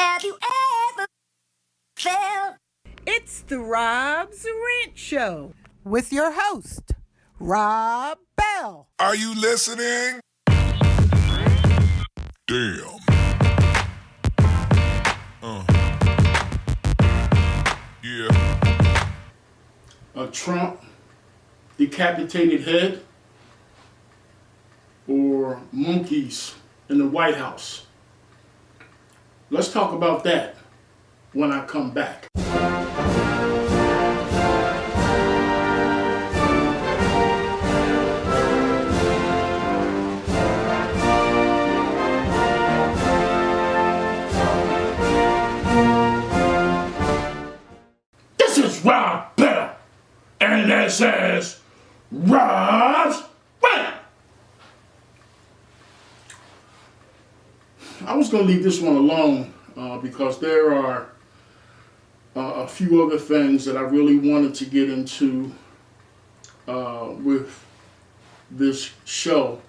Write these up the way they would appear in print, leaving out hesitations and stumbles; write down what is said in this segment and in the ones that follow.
Have you ever felt? It's the Rob's Rant Show. With your host, Rob Bell. Are you listening? Damn. Yeah. A Trump decapitated head or monkeys in the White House? Let's talk about that when I come back. This is Rob Bell, and this is Rob's Rant. I was going to leave this one alone because there are a few other things that I really wanted to get into with this show,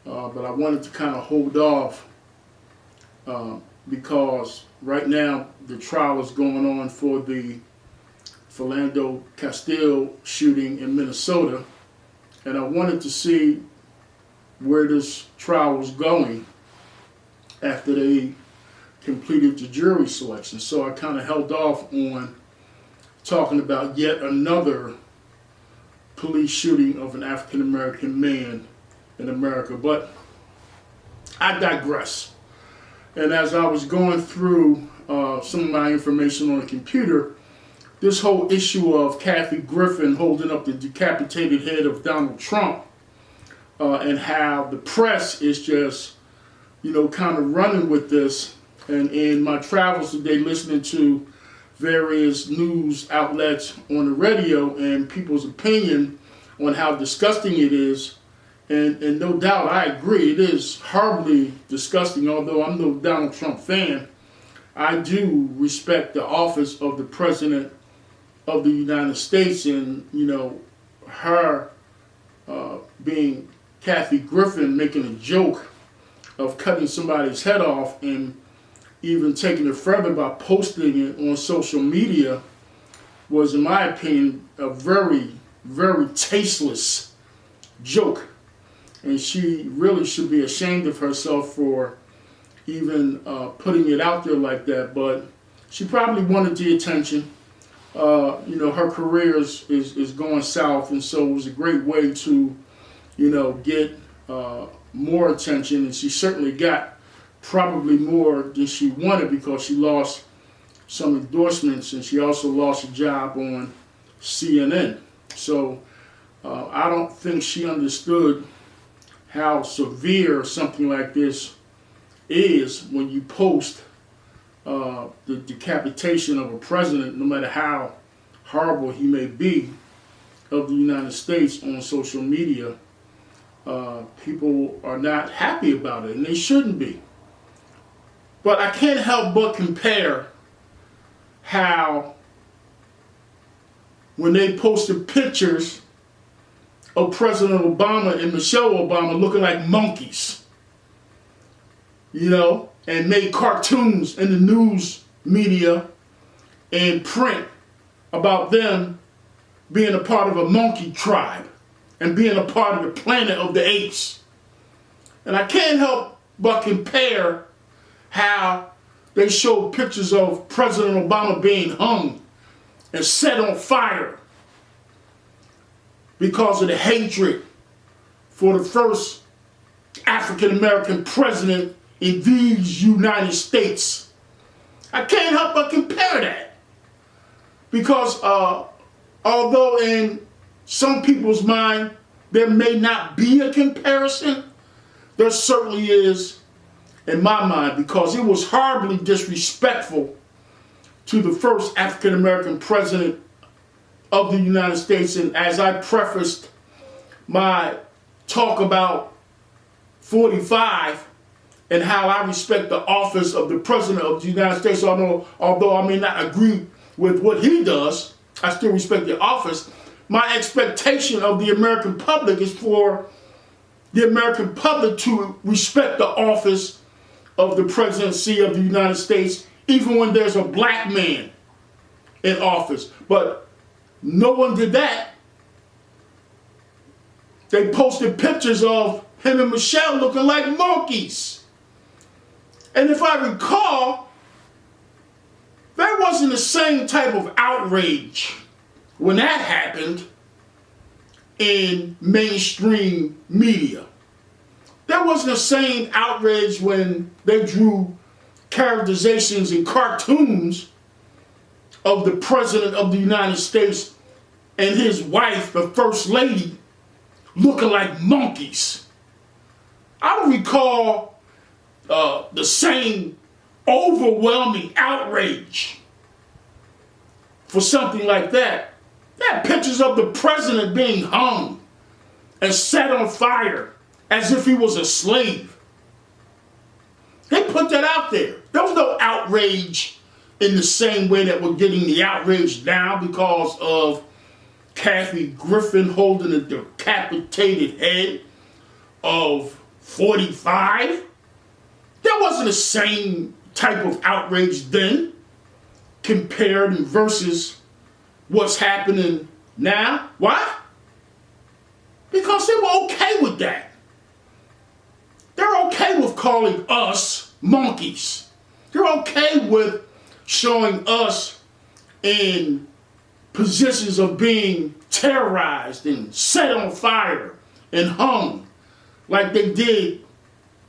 but I wanted to kind of hold off because right now the trial is going on for the Philando Castile shooting in Minnesota, and I wanted to see where this trial was going after they completed the jury selection. So I kind of held off on talking about yet another police shooting of an African American man in America, but I digress. And as I was going through some of my information on the computer, this whole issue of Kathy Griffin holding up the decapitated head of Donald Trump and how the press is just, kind of running with this. And in my travels today, listening to various news outlets on the radio and people's opinion on how disgusting it is, and no doubt I agree, it is horribly disgusting. Although I'm no Donald Trump fan, I do respect the office of the President of the United States, and her being Kathy Griffin making a joke of cutting somebody's head off and even taking it further by posting it on social media was, in my opinion, a very, very tasteless joke. And she really should be ashamed of herself for even putting it out there like that. But she probably wanted the attention. Her career is going south, and so it was a great way to, get more attention, and she certainly got probably more than she wanted because she lost some endorsements, and she also lost a job on CNN. So I don't think she understood how severe something like this is when you post the decapitation of a president, no matter how horrible he may be, of the United States on social media. People are not happy about it, and they shouldn't be. But I can't help but compare how when they posted pictures of President Obama and Michelle Obama looking like monkeys, and made cartoons in the news media and print about them being a part of a monkey tribe and being a part of the planet of the apes. And I can't help but compare how they showed pictures of President Obama being hung and set on fire because of the hatred for the first African American president in these United States. I can't help but compare that because although in some people's mind there may not be a comparison, there certainly is in my mind, because it was horribly disrespectful to the first African American president of the United States. And as I prefaced my talk about 45 and how I respect the office of the President of the United States, although I may not agree with what he does, I still respect the office. My expectation of the American public is for the American public to respect the office of the presidency of the United States, even when there's a black man in office. But no one did that. They posted pictures of him and Michelle looking like monkeys. And if I recall, there wasn't the same type of outrage when that happened in mainstream media. There wasn't the same outrage when they drew characterizations in cartoons of the President of the United States and his wife, the First Lady, looking like monkeys. I don't recall the same overwhelming outrage for something like that. They had pictures of the president being hung and set on fire as if he was a slave. They put that out there. There was no outrage in the same way that we're getting the outrage now because of Kathy Griffin holding a decapitated head of 45. There wasn't the same type of outrage then compared versus what's happening now. Why? Because they were okay with that. They're okay with calling us monkeys. They're okay with showing us in positions of being terrorized and set on fire and hung like they did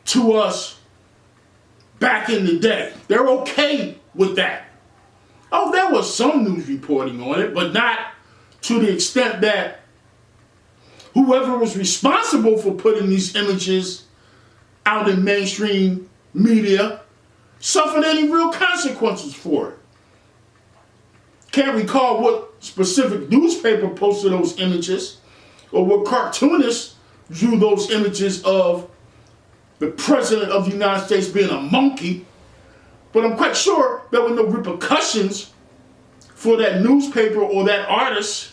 to us back in the day. They're okay with that. Oh, there was some news reporting on it, but not to the extent that whoever was responsible for putting these images out in mainstream media suffered any real consequences for it. Can't recall what specific newspaper posted those images or what cartoonist drew those images of the President of the United States being a monkey, but I'm quite sure there were no repercussions for that newspaper or that artist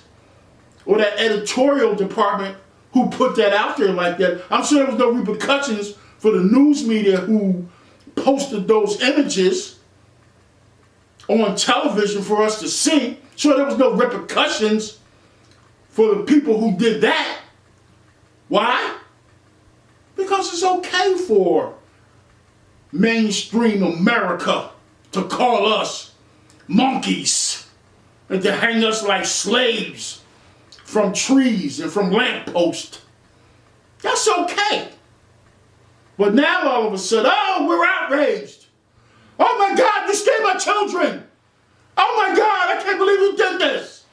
or that editorial department who put that out there like that. I'm sure there was no repercussions for the news media who posted those images on television for us to see. Sure, there was no repercussions for the people who did that. Why? Because it's okay for mainstream America to call us monkeys and to hang us like slaves from trees and from lampposts. That's okay. But now all of a sudden, oh, we're outraged. Oh my God, you scared my children. Oh my God, I can't believe you did this.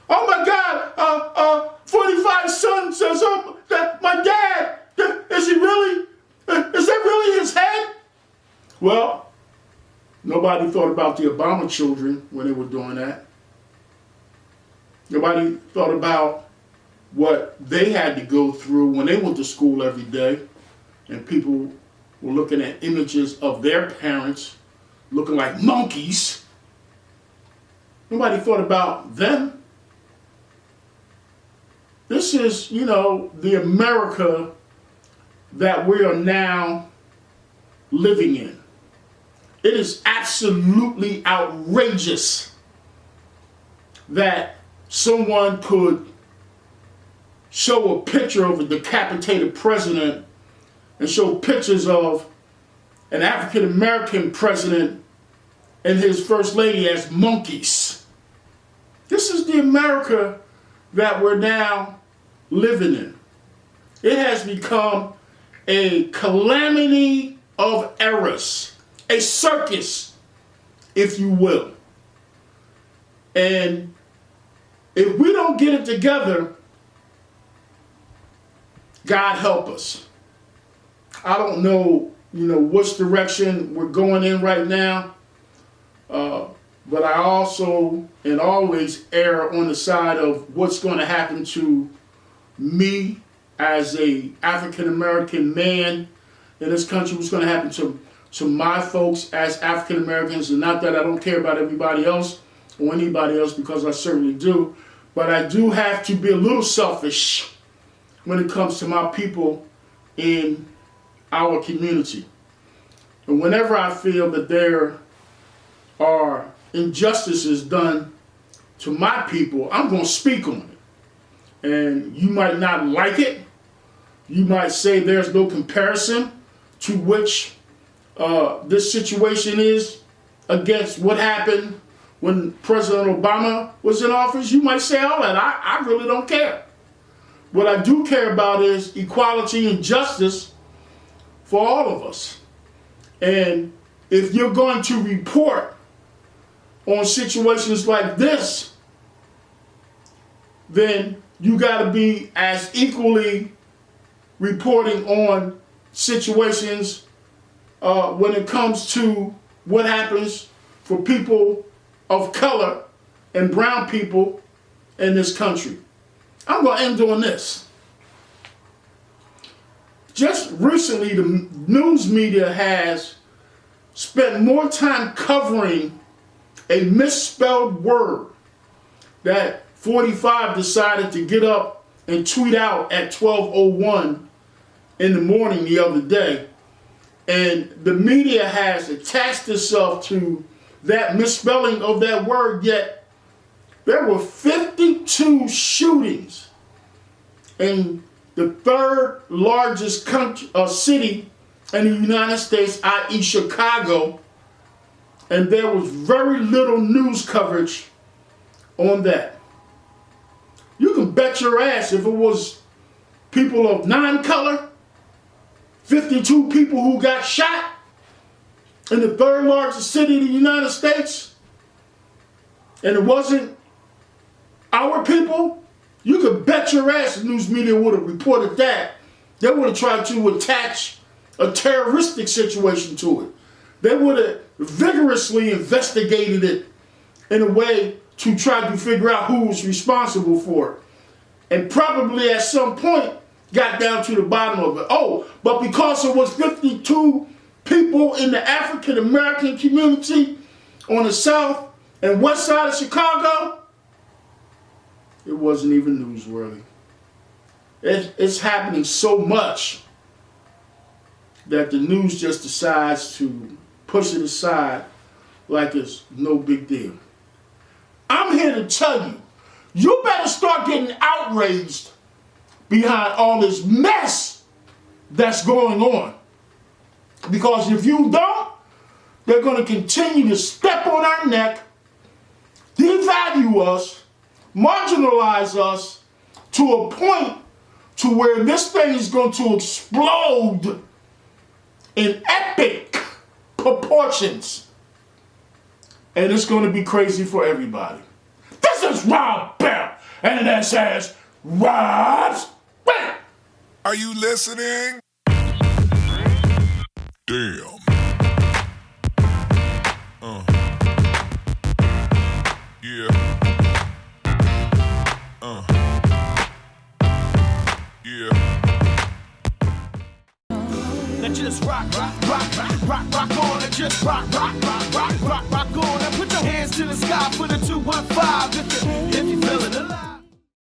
Oh my God, 45 son says, oh, that my dad, is he really, is that really his head? Well, nobody thought about the Obama children when they were doing that. Nobody thought about what they had to go through when they went to school every day and people were looking at images of their parents looking like monkeys. Nobody thought about them. This is, the America that we are now living in. It is absolutely outrageous that someone could show a picture of a decapitated president and show pictures of an African American president and his first lady as monkeys. This is the America that we're now living in. It has become a calamity of errors, a circus, if you will. And if we don't get it together, God help us. I don't know, which direction we're going in right now. But I also and always err on the side of what's going to happen to me as a African American man in this country, what's going to happen to my folks as African Americans. And not that I don't care about everybody else or anybody else, because I certainly do. But I do have to be a little selfish when it comes to my people in our community. And whenever I feel that there are injustices done to my people, I'm going to speak on it. And you might not like it. You might say there's no comparison to which this situation is against what happened when President Obama was in office. You might say all that. I really don't care. What I do care about is equality and justice for all of us. And if you're going to report on situations like this, then you got to be as equally reporting on situations when it comes to what happens for people of color and brown people in this country. I'm going to end on this. Just recently, the news media has spent more time covering a misspelled word that 45 decided to get up and tweet out at 12:01 in the morning the other day. And the media has attached itself to that misspelling of that word, yet there were 52 shootings in the third largest city in the United States, i.e. Chicago, and there was very little news coverage on that. You can bet your ass if it was people of non-color, 52 people who got shot in the third largest city in the United States, and it wasn't our people, you could bet your ass the news media would have reported that. They would have tried to attach a terroristic situation to it. They would have vigorously investigated it in a way to try to figure out who was responsible for it. And probably at some point got down to the bottom of it. Oh, but because it was 52 people in the African American community on the south and west side of Chicago, it wasn't even newsworthy. It's happening so much that the news just decides to push it aside like it's no big deal. I'm here to tell you, you better start getting outraged behind all this mess that's going on. Because if you don't, they're going to continue to step on our neck, devalue us, marginalize us to a point to where this thing is going to explode in epic proportions. And it's going to be crazy for everybody. This is Rob Bell, and this is Rob's Rant. Are you listening? Damn. Yeah. Yeah. Now just rock on, and just rock on. Now put your hands to the sky for the 215 if you feeling alive.